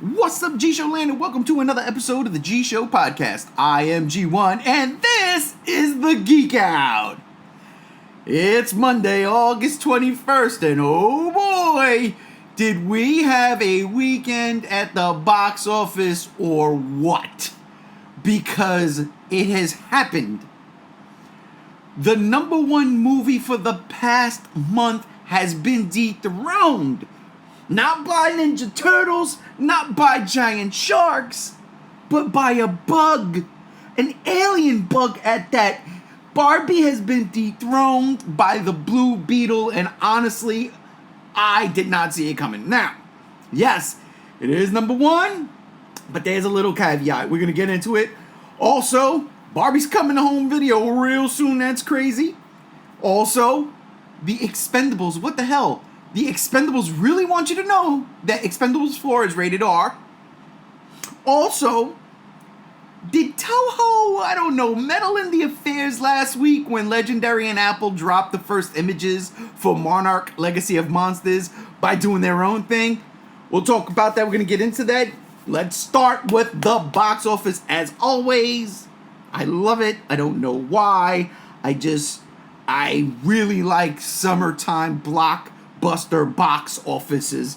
What's up, G Show Land, and welcome to another episode of the G Show Podcast. I am G1, and this is the Geek Out. It's Monday, August 21st, and oh boy, did we have a weekend at the box office or what? Because it has happened. The number one movie for the past month has been dethroned. Not by Ninja Turtles, not by giant sharks, but by a bug. An alien bug at that. Barbie has been dethroned by the blue Beetle, and honestly, I did not see it coming. Now, yes, it is number one, but there's a little caveat. We're going to get into it. Also, Barbie's coming to home video real soon. That's crazy. Also, the Expendables. What the hell? The Expendables really want you to know that Expendables 4 is rated R. Also, did TOHO, I don't know, meddle in the affairs last week when Legendary and Apple dropped the first images for Monarch Legacy of Monsters by doing their own thing? We'll talk about that. We're going to get into that. Let's start with the box office as always. I love it. I don't know why. I really like summertime blockbuster box office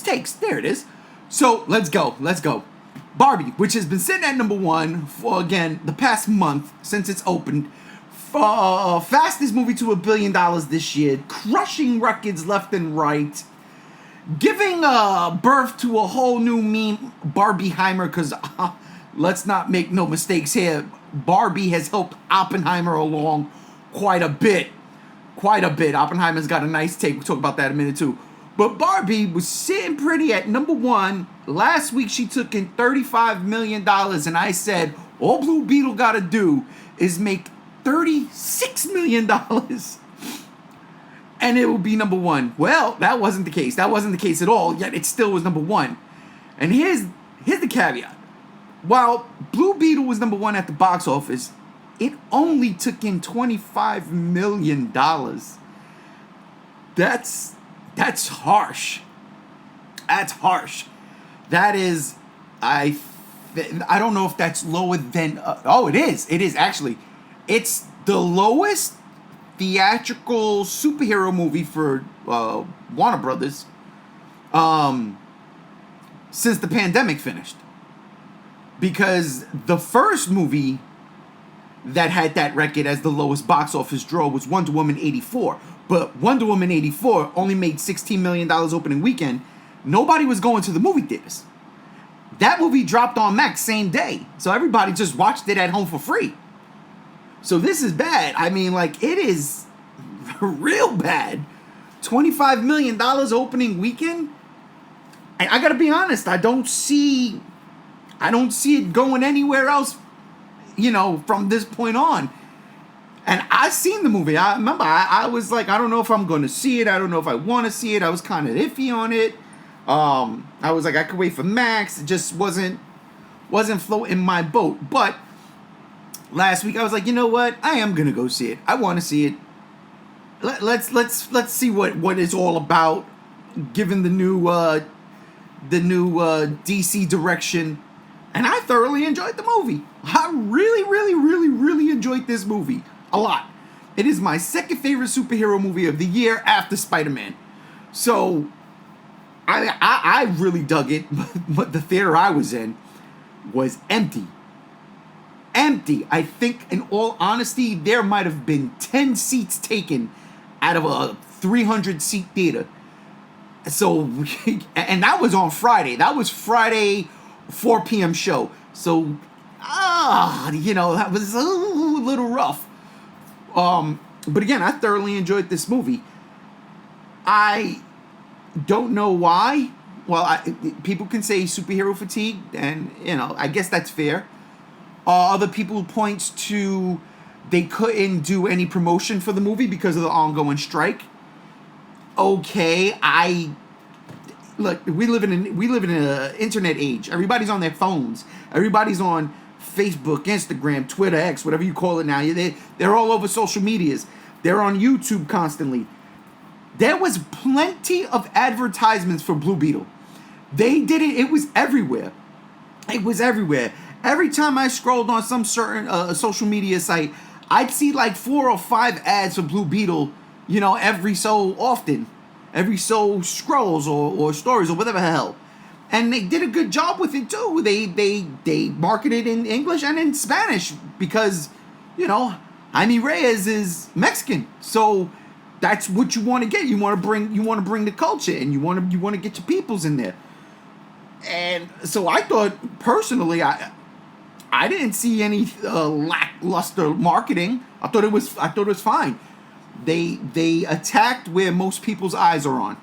takes. There it is. So let's go. Barbie, which has been sitting at number one for, again, the past month since it's opened. Fastest movie to $1 billion this year. Crushing records left and right. Giving birth to a whole new meme, Barbieheimer, because let's not make no mistakes here. Barbie has helped Oppenheimer along quite a bit. Oppenheimer's got a nice take. We'll talk about that in a minute too. But Barbie was sitting pretty at number one. Last week she took in $35 million, and I said, all Blue Beetle got to do is make $36 million. And it will be number one. Well, that wasn't the case. That wasn't the case at all, yet it still was number one. And here's the caveat. While Blue Beetle was number one at the box office, it only took in $25 million. That's harsh. That's harsh. That is, I don't know if that's lower than, it is. It is actually. It's the lowest theatrical superhero movie for Warner Brothers since the pandemic finished. Because the first movie that had that record as the lowest box office draw was Wonder Woman 84. But Wonder Woman 84 only made $16 million opening weekend. Nobody was going to the movie theaters. That movie dropped on Max same day. So everybody just watched it at home for free. So this is bad. I mean, it is real bad. $25 million opening weekend? I gotta be honest, I don't see it going anywhere else, from this point on. And I've seen the movie. I remember I was like, I don't know if I'm going to see it. I don't know if I want to see it. I was kind of iffy on it. I was like, I could wait for Max. It just wasn't floating my boat. But last week I was like, you know what? I am going to go see it. I want to see it. Let's see what it's all about, given the new DC direction. And I thoroughly enjoyed the movie. I really, really, really, really enjoyed this movie. A lot. It is my second favorite superhero movie of the year after Spider-Man. So, I really dug it. But the theater I was in was empty. I think, in all honesty, there might have been 10 seats taken out of a 300-seat theater. So, and that was on Friday. That was Friday 4 p.m. show. So, that was a little rough. But again, I thoroughly enjoyed this movie. I don't know why. Well, people can say superhero fatigue, and, I guess that's fair. Other people points to they couldn't do any promotion for the movie because of the ongoing strike. Okay, look, we live in an internet age. Everybody's on their phones. Everybody's on Facebook, Instagram, Twitter, X, whatever you call it now. They're all over social medias. They're on YouTube constantly. There was plenty of advertisements for Blue Beetle. They did it. It was everywhere. It was everywhere. Every time I scrolled on some certain social media site, I'd see like 4 or 5 ads for Blue Beetle, every so often. Every so scrolls or stories or whatever the hell. And they did a good job with it too. They marketed in English and in Spanish because, Jaime Reyes is Mexican. So that's what you want to get. You want to bring the culture, and you want to get your peoples in there. And so I thought personally, I didn't see any lackluster marketing. I thought it was fine. They attacked where most people's eyes are on,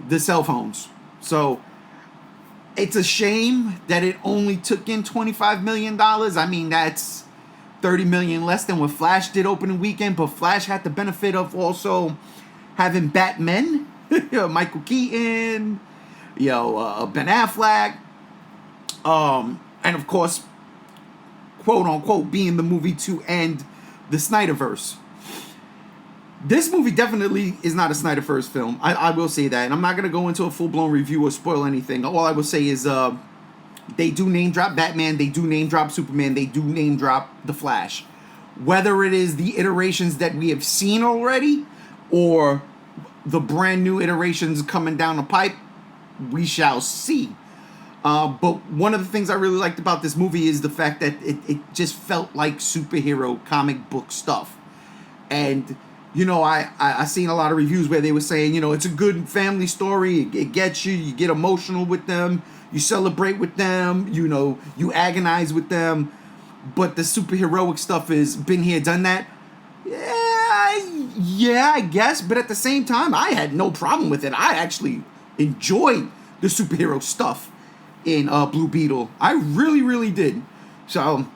the cell phones. So it's a shame that it only took in $25 million. I mean, that's $30 million less than what Flash did opening weekend, but Flash had the benefit of also having Batman, Michael Keaton, Ben Affleck, and of course, quote unquote, being the movie to end the Snyderverse. This movie definitely is not a Snyderverse film. I will say that. And I'm not going to go into a full-blown review or spoil anything. All I will say is they do name drop Batman. They do name drop Superman. They do name drop The Flash. Whether it is the iterations that we have seen already or the brand new iterations coming down the pipe, we shall see. But one of the things I really liked about this movie is the fact that it just felt like superhero comic book stuff. And I seen a lot of reviews where they were saying, it's a good family story. It gets you. You get emotional with them. You celebrate with them. You agonize with them. But the superheroic stuff is been here, done that. Yeah, I guess. But at the same time, I had no problem with it. I actually enjoyed the superhero stuff in Blue Beetle. I really, really did. So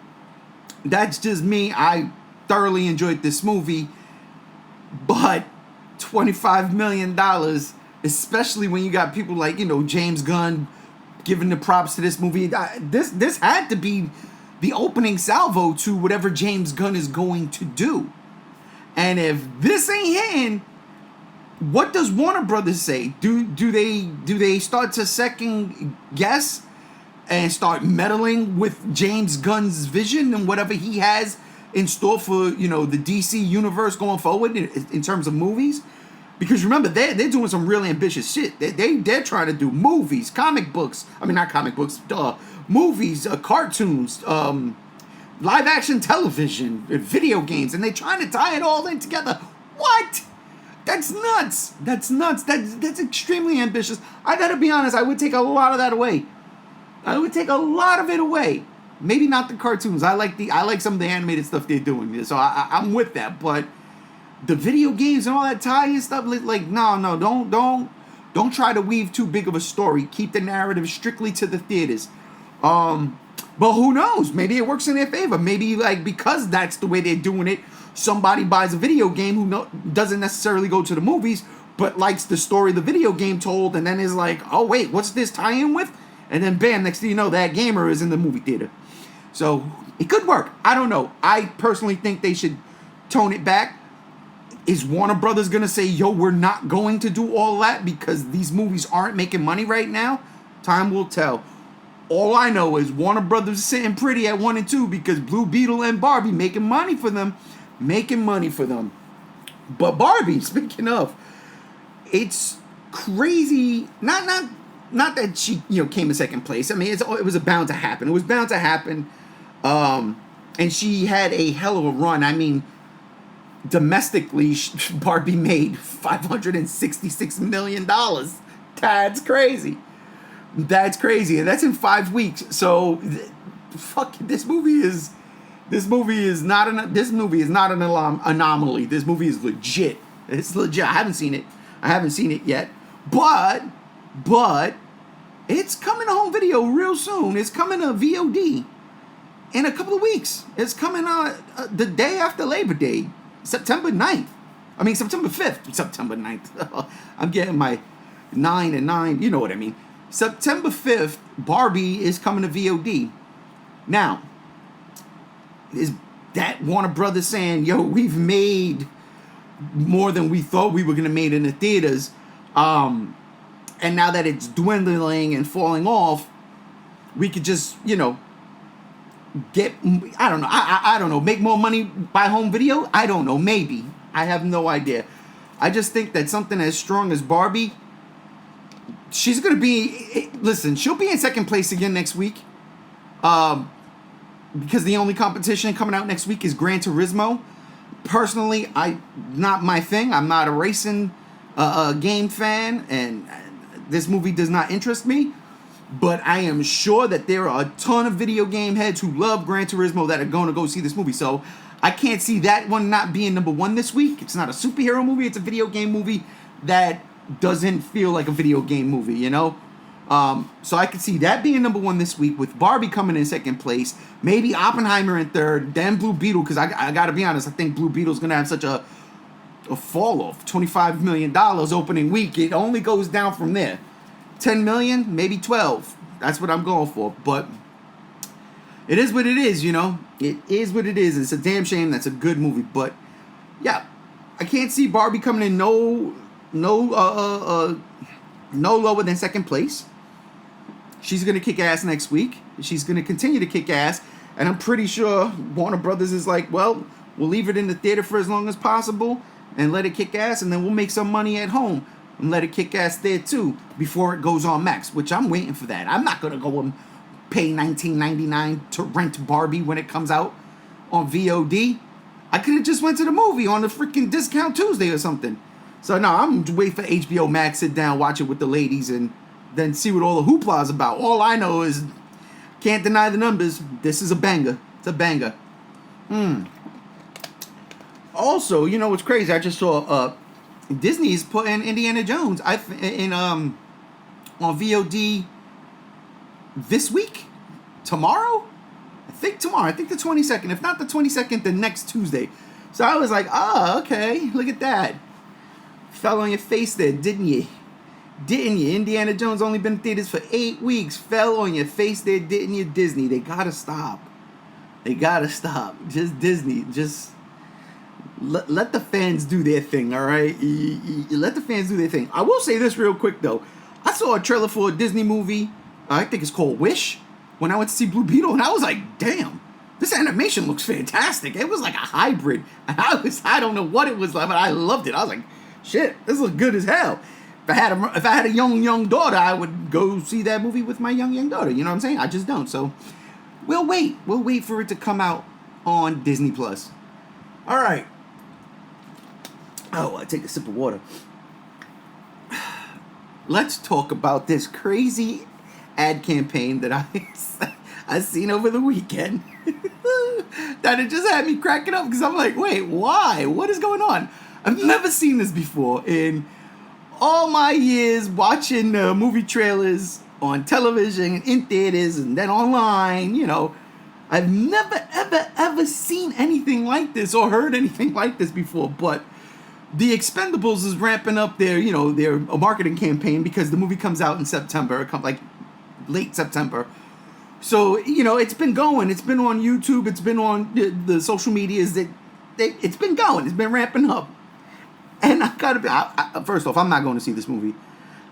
that's just me. I thoroughly enjoyed this movie. But $25 million, especially when you got people like, James Gunn giving the props to this movie. This had to be the opening salvo to whatever James Gunn is going to do. And if this ain't hitting, what does Warner Brothers say? Do they start to second guess and start meddling with James Gunn's vision and whatever he has in store for, the DC universe going forward in terms of movies? Because remember, they're doing some really ambitious shit. They're trying to do movies, comic books. I mean, not comic books, movies, cartoons, live action television, video games, and they're trying to tie it all in together. What? That's nuts. That's extremely ambitious. I gotta be honest, I would take a lot of that away. I would take a lot of it away. Maybe not the cartoons. I like some of the animated stuff they're doing. So I'm with that. But the video games and all that tie-in stuff, like no, don't try to weave too big of a story. Keep the narrative strictly to the theaters. But who knows? Maybe it works in their favor. Maybe because that's the way they're doing it, somebody buys a video game who doesn't necessarily go to the movies, but likes the story the video game told, and then is like, oh wait, what's this tie-in with? And then bam, next thing you know, that gamer is in the movie theater. So it could work. I don't know. I personally think they should tone it back. Is Warner Brothers going to say, yo, we're not going to do all that because these movies aren't making money right now? Time will tell. All I know is Warner Brothers is sitting pretty at 1 and 2 because Blue Beetle and Barbie making money for them. But Barbie, speaking of, it's crazy. Not that she came in second place. I mean, it was bound to happen. It was bound to happen. And she had a hell of a run. I mean, domestically, Barbie made $566 million. That's crazy. And that's in 5 weeks. So, this movie is not an anomaly. This movie is legit. It's legit. I haven't seen it yet. But it's coming to home video real soon. It's coming to VOD in a couple of weeks. It's coming the day after Labor Day, September 9th. I mean, September 5th. September 9th. I'm getting my 9 and 9. You know what I mean. September 5th, Barbie is coming to VOD. Now, is that Warner Brothers saying, yo, we've made more than we thought we were going to make in the theaters? And now that it's dwindling and falling off, we could just, get, I don't know, I don't know, make more money by home video? I don't know, maybe. I have no idea. I just think that something as strong as Barbie, she's going to be, listen, she'll be in second place again next week. Because the only competition coming out next week is Gran Turismo. Personally, not my thing. I'm not a racing game fan, and this movie does not interest me. But I am sure that there are a ton of video game heads who love Gran Turismo that are going to go see this movie. So I can't see that one not being number one this week. It's not a superhero movie. It's a video game movie that doesn't feel like a video game movie, So I could see that being number one this week, with Barbie coming in second place, maybe Oppenheimer in third, then Blue Beetle, because I got to be honest, I think Blue Beetle's going to have such a fall off. $25 million opening week. It only goes down from there. 10 million, maybe 12. That's what I'm going for. But it is what it is, It is what it is. It's a damn shame. That's a good movie. But yeah, I can't see Barbie coming in no lower than second place. She's going to kick ass next week. She's going to continue to kick ass. And I'm pretty sure Warner Brothers is like, well, we'll leave it in the theater for as long as possible and let it kick ass, and then we'll make some money at home and let it kick ass there too before it goes on Max, which I'm waiting for that. I'm not going to go and pay $19.99 to rent Barbie when it comes out on VOD. I could have just went to the movie on a freaking discount Tuesday or something. So no, I'm waiting for HBO Max, sit down, watch it with the ladies, and then see what all the hoopla is about. All I know is, can't deny the numbers. This is a banger. It's a banger. Also, what's crazy? I just saw Disney's putting Indiana Jones on VOD this week, tomorrow. I think tomorrow. I think the 22nd. If not the 22nd, the next Tuesday. So I was like, okay, look at that. Fell on your face there, didn't you? Didn't you? Indiana Jones only been in theaters for 8 weeks. Fell on your face there, didn't you? Disney, they gotta stop. They gotta stop. Just Disney, just let the fans do their thing, all right? Let the fans do their thing. I will say this real quick, though. I saw a trailer for a Disney movie. I think it's called Wish, when I went to see Blue Beetle, and I was like, damn, this animation looks fantastic. It was like a hybrid. I don't know what it was like, but I loved it. I was like, shit, this looks good as hell. If I had a young daughter, I would go see that movie with my young daughter. You know what I'm saying? I just don't. So we'll wait. We'll wait for it to come out on Disney Plus. All right. Oh, I take a sip of water. Let's talk about this crazy ad campaign that I seen over the weekend. That it just had me cracking up, because I'm like, wait, why? What is going on? I've never seen this before in all my years watching movie trailers on television, in theaters, and then online. I've never, ever seen anything like this or heard anything like this before. But the Expendables is ramping up their marketing campaign, because the movie comes out in September, like late September. So, it's been going. It's been on YouTube. It's been on the social medias. It's been going. It's been ramping up. And I gotta be, first off, I'm not going to see this movie.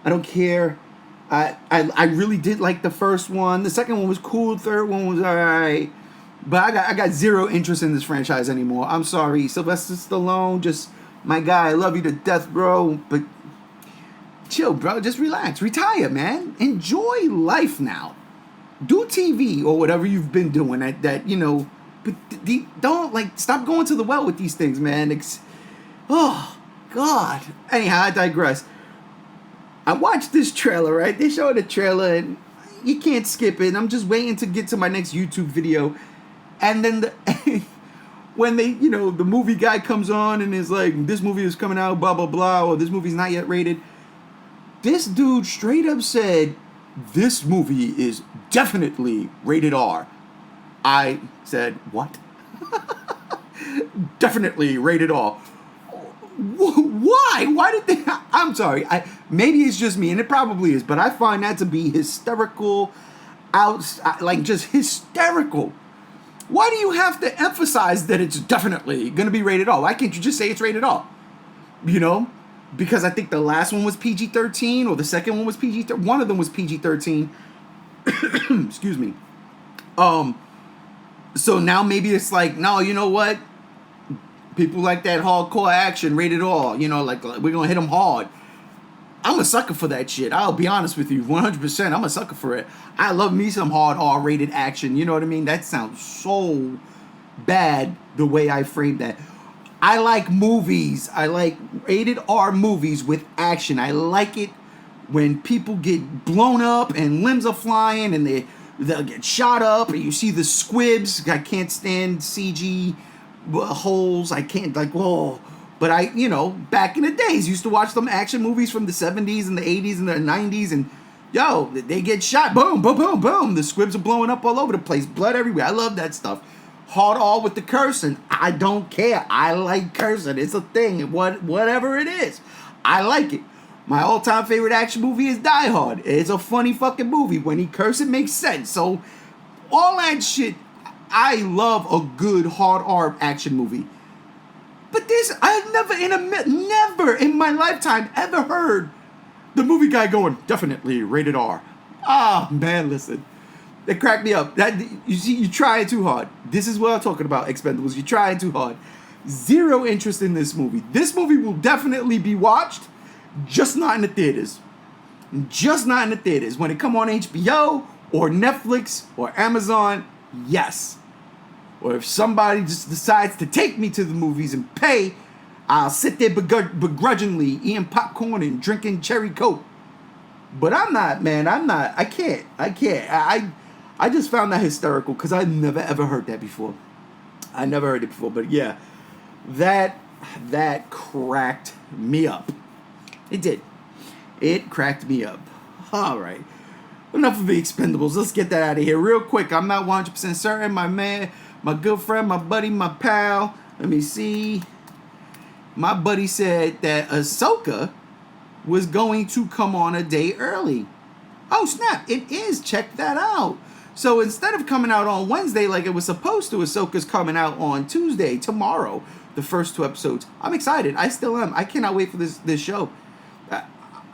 I don't care. I really did like the first one. The second one was cool. The third one was all right. But I got zero interest in this franchise anymore. I'm sorry. Sylvester Stallone, just my guy. I love you to death, bro. But chill, bro. Just relax. Retire, man. Enjoy life now. Do TV or whatever you've been doing that but don't, stop going to the well with these things, man. Oh, God. Anyhow, I digress. I watched this trailer, right? They showed the trailer, and you can't skip it. I'm just waiting to get to my next YouTube video. And then when the movie guy comes on and is like, this movie is coming out, blah, blah, blah, or this movie's not yet rated. This dude straight up said, this movie is definitely rated R. I said, what? Definitely rated R. Why? Why did they? I'm sorry. Maybe it's just me, and it probably is, but I find that to be hysterical, just hysterical. Why do you have to emphasize that it's definitely going to be rated R? Why can't you just say it's rated R? because I think the last one was PG-13 or the second one was PG-13. One of them was PG-13. Excuse me. So now maybe it's like, no, you know what? People like that hardcore action, rated R. You know, like we're gonna hit them hard. I'm a sucker for that shit. I'll be honest with you, 100%. I'm a sucker for it. I love me some hard R-rated action. You know what I mean? That sounds so bad the way I framed that. I like movies. I like rated R movies with action. I like it when people get blown up and limbs are flying and they'll get shot up and you see the squibs. I can't stand CG holes. I can't, like, whoa. But I, you know, back in the days, used to watch them action movies from the 70s and the 80s and the 90s, and yo, they get shot, boom, boom, boom, boom. The squibs are blowing up all over the place, blood everywhere. I love that stuff. Hard all with the cursing. I don't care. I like cursing. It's a thing. Whatever it is, I like it. My all-time favorite action movie is Die Hard. It's a funny fucking movie. When he curses, it makes sense. So all that shit, I love a good hard R action movie. But I've never in my lifetime ever heard the movie guy going, definitely rated R. Ah, man, listen. They crack me up. You see, you trying too hard. This is what I'm talking about, Expendables. You're trying too hard. Zero interest in this movie. This movie will definitely be watched, just not in the theaters. Just not in the theaters. When it come on HBO or Netflix or Amazon, yes. Or if somebody just decides to take me to the movies and pay, I'll sit there begrudgingly eating popcorn and drinking cherry coke. But I'm not, man. I can't. I just found that hysterical because I never ever heard that before. I never heard it before. But yeah, that cracked me up. It did. It cracked me up. All right. Enough of the Expendables. Let's get that out of here real quick. I'm not 100% certain. My man, my good friend, my buddy, my pal. Let me see. My buddy said that Ahsoka was going to come on a day early. Oh, snap. It is. Check that out. So instead of coming out on Wednesday like it was supposed to, Ahsoka's coming out on Tuesday, tomorrow, the first 2 episodes. I'm excited. I still am. I cannot wait for this show.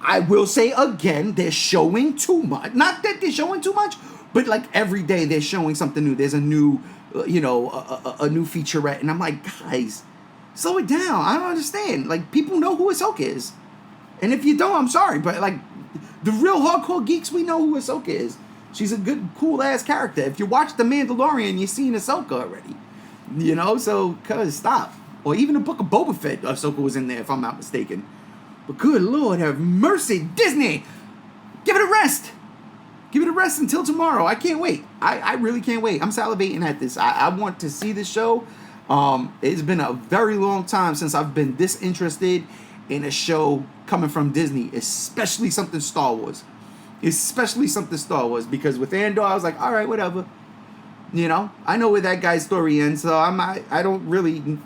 I will say again, they're showing too much. Not that they're showing too much, but like every day they're showing something new. There's a new, a new featurette. And I'm like, guys, slow it down. I don't understand. Like, people know who Ahsoka is. And if you don't, I'm sorry. But like, the real hardcore geeks, we know who Ahsoka is. She's a good, cool-ass character. If you watch The Mandalorian, you've seen Ahsoka already. You know, so, cuz, stop. Or even the Book of Boba Fett, Ahsoka was in there, if I'm not mistaken. But good Lord, have mercy, Disney! Give it a rest! Give it a rest until tomorrow. I can't wait. I really can't wait. I'm salivating at this. I want to see this show. It's been a very long time since I've been this interested in a show coming from Disney, especially something Star Wars. Especially something Star Wars, because with Andor, I was like, all right, whatever. You know, I know where that guy's story ends, so I don't really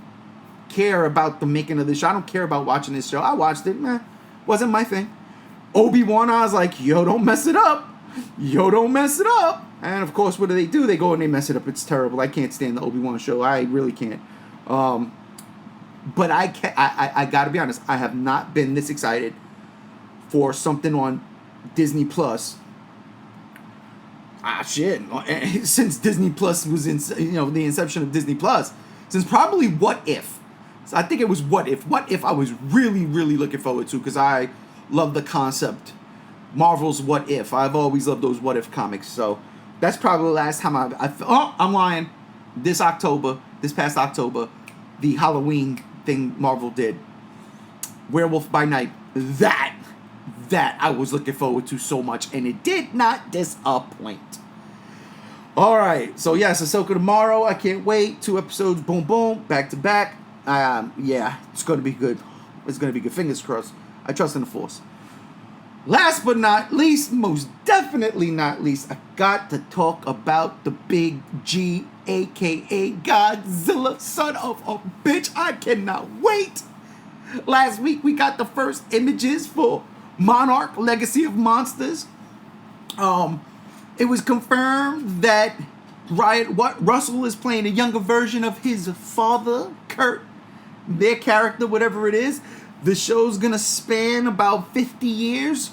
care about the making of this show. I don't care about watching this show. I watched it, wasn't my thing. Obi-Wan, I was like, yo, don't mess it up. Yo, don't mess it up. And of course, what do? They go and they mess it up. It's terrible. I can't stand the Obi-Wan show. I really can't. But I gotta be honest, I have not been this excited for something on Disney Plus. Since Disney Plus was in, the inception of Disney Plus, since probably What If. So I think it was What If. What If I was really, really looking forward to, because I love the concept. Marvel's What If. I've always loved those What If comics. So that's probably the last time I'm lying. This past October, the Halloween thing Marvel did. Werewolf by Night. That I was looking forward to so much, and it did not disappoint. All right, so yes, Ahsoka tomorrow. I can't wait. 2 episodes, boom, boom, back to back. Yeah, it's going to be good. It's going to be good. Fingers crossed. I trust in the Force. Last but not least, most definitely not least, I got to talk about the big G, a.k.a. Godzilla, son of a bitch. I cannot wait. Last week, we got the first images for Monarch, Legacy of Monsters. It was confirmed that Russell is playing a younger version of his father, Kurt, their character, whatever it is. The show's gonna span about 50 years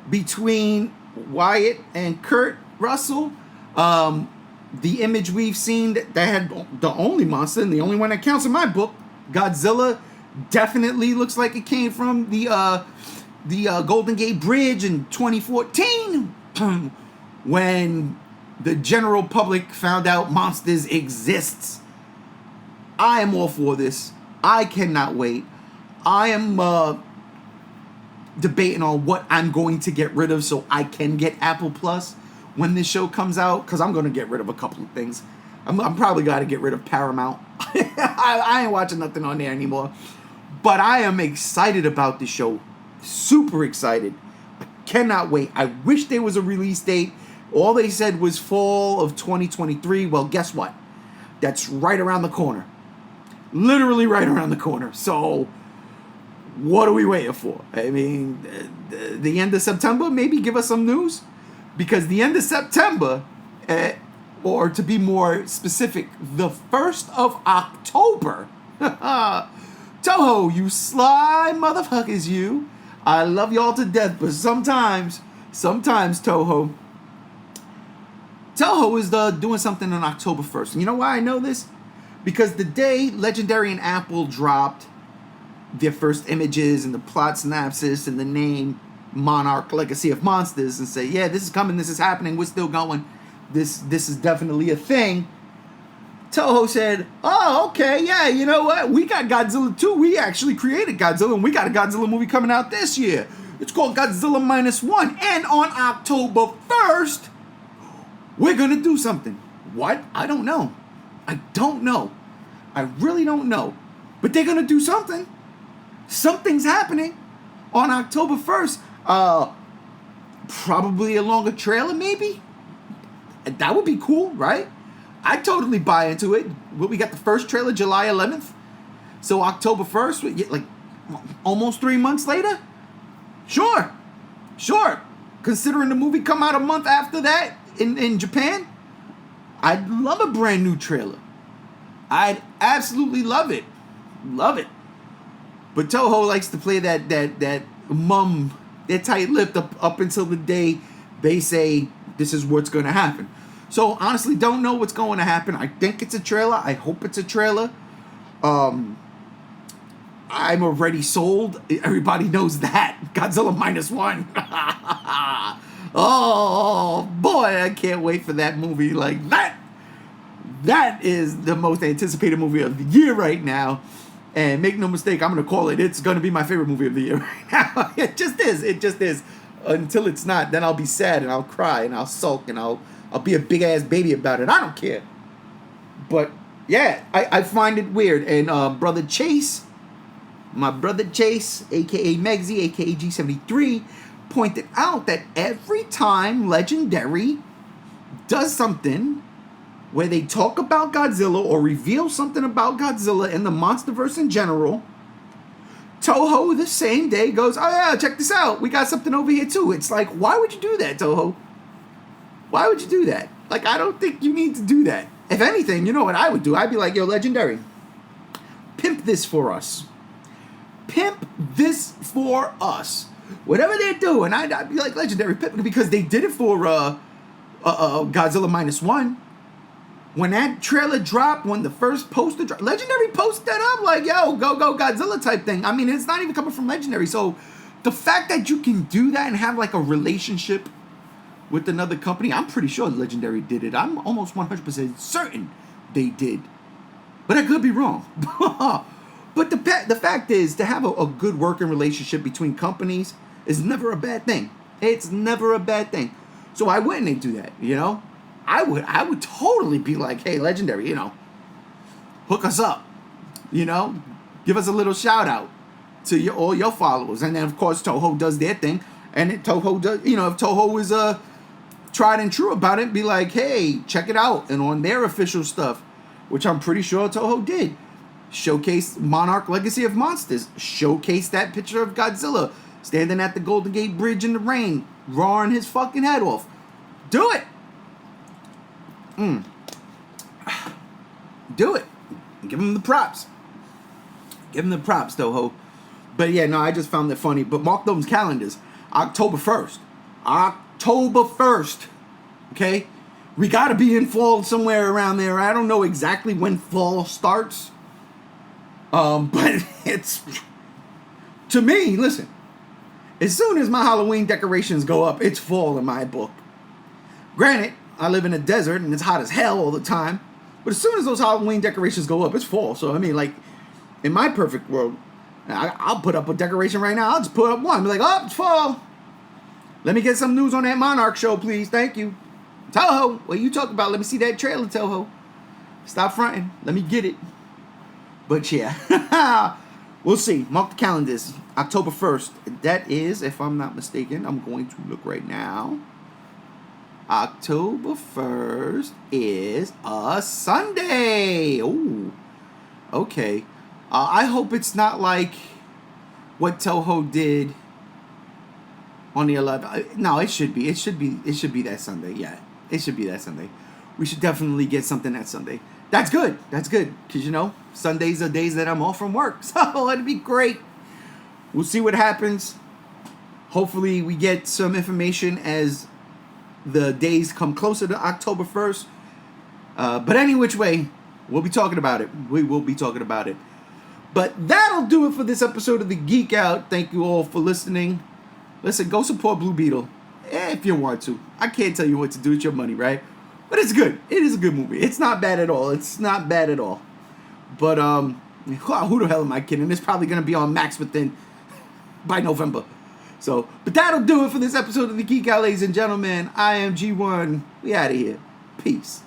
between Wyatt and Kurt Russell. The image we've seen that had the only monster and the only one that counts in my book, Godzilla, definitely looks like it came from the Golden Gate Bridge in 2014 when the general public found out monsters exists. I am all for this. I cannot wait. I am debating on what I'm going to get rid of so I can get Apple Plus when this show comes out, because I'm going to get rid of a couple of things. I'm probably got to get rid of Paramount. I ain't watching nothing on there anymore. But I am excited about this show. Super excited. I cannot wait. I wish there was a release date. All they said was fall of 2023. Well, guess what? That's right around the corner. Literally right around the corner. So, what are we waiting for? I mean, the end of September, maybe give us some news? Because the end of September, or to be more specific, the 1st of October, TOHO, you sly motherfuckers, you. I love y'all to death, but sometimes TOHO is doing something on October 1st. And you know why I know this? Because the day Legendary and Apple dropped their first images and the plot synopsis and the name Monarch Legacy of Monsters and say, yeah, this is coming, this is happening, we're still going, this is definitely a thing, TOHO said, oh, okay, yeah, you know what, we got Godzilla 2, we actually created Godzilla, and we got a Godzilla movie coming out this year. It's called Godzilla -1, and on October 1st, we're gonna do something. What? I don't know. I really don't know. But they're gonna do something. Something's happening on October 1st. Probably a longer trailer, maybe? That would be cool, right? I'd totally buy into it. We got the first trailer July 11th. So October 1st, we get like almost 3 months later? Sure. Considering the movie come out a month after that in Japan, I'd love a brand new trailer. I'd absolutely love it. But TOHO likes to play that mum, they're tight-lipped up until the day they say this is what's going to happen. So honestly, don't know what's going to happen. I think it's a trailer. I hope it's a trailer. I'm already sold. Everybody knows that. Godzilla -1. Oh boy, I can't wait for that movie. Like that. That is the most anticipated movie of the year right now. And make no mistake, I'm going to call it. It's going to be my favorite movie of the year right now. It just is. Until it's not, then I'll be sad and I'll cry and I'll sulk and I'll be a big ass baby about it. I don't care. But yeah, I find it weird. And my brother Chase, aka Megsy, aka G73, pointed out that every time Legendary does something where they talk about Godzilla or reveal something about Godzilla and the Monsterverse in general, TOHO the same day goes, oh yeah, check this out, we got something over here too. It's like, why would you do that, TOHO? Why would you do that? Like, I don't think you need to do that. If anything, you know what I would do? I'd be like, yo, Legendary, pimp this for us. Pimp this for us. Whatever they're doing, I'd be like, Legendary, pimp it, because they did it for Godzilla -1. When that trailer dropped, when the first poster dropped, Legendary posted that up like, yo, go Godzilla type thing. I mean, it's not even coming from Legendary. So the fact that you can do that and have like a relationship with another company, I'm pretty sure Legendary did it. I'm almost 100% certain they did. But I could be wrong. But the fact is, to have a good working relationship between companies is never a bad thing. It's never a bad thing. So why wouldn't they do that, you know? I would totally be like, hey, Legendary, you know, hook us up, you know, give us a little shout out to all your followers. And then, of course, TOHO does their thing. And TOHO does, you know, if TOHO is tried and true about it, be like, hey, check it out. And on their official stuff, which I'm pretty sure TOHO did, showcase Monarch Legacy of Monsters, showcase that picture of Godzilla standing at the Golden Gate Bridge in the rain, roaring his fucking head off. Do it. Do it. Give him the props. Give him the props, TOHO. But yeah, no, I just found that funny. But mark those calendars. October 1st. October 1st. Okay? We got to be in fall somewhere around there. I don't know exactly when fall starts. But it's... To me, listen. As soon as my Halloween decorations go up, it's fall in my book. Granted, I live in a desert and it's hot as hell all the time. But as soon as those Halloween decorations go up, it's fall. So, I mean, like, in my perfect world, I'll put up a decoration right now. I'll just put up one. Be like, oh, it's fall. Let me get some news on that Monarch show, please. Thank you. TOHO, what you talking about? Let me see that trailer, TOHO. Stop fronting. Let me get it. But yeah, we'll see. Mark the calendars. October 1st. That is, if I'm not mistaken, I'm going to look right now. October 1st is a Sunday. Oh, okay. I hope it's not like what TOHO did on the 11th. No, it should be. It should be that Sunday. Yeah, it should be that Sunday. We should definitely get something that Sunday. That's good. That's good. Because, you know, Sundays are days that I'm off from work. So it'd be great. We'll see what happens. Hopefully we get some information as the days come closer to October 1st. But any which way, we'll be talking about it. We will be talking about it. But that'll do it for this episode of the Geek Out. Thank you all for listening. Listen, go support Blue Beetle if you want to. I can't tell you what to do with your money, right? But it's good. It is a good movie. It's not bad at all. It's not bad at all. But who the hell am I kidding? It's probably gonna be on Max within by November. So, but that'll do it for this episode of the Geek Out, ladies and gentlemen. I am G1. We out of here. Peace.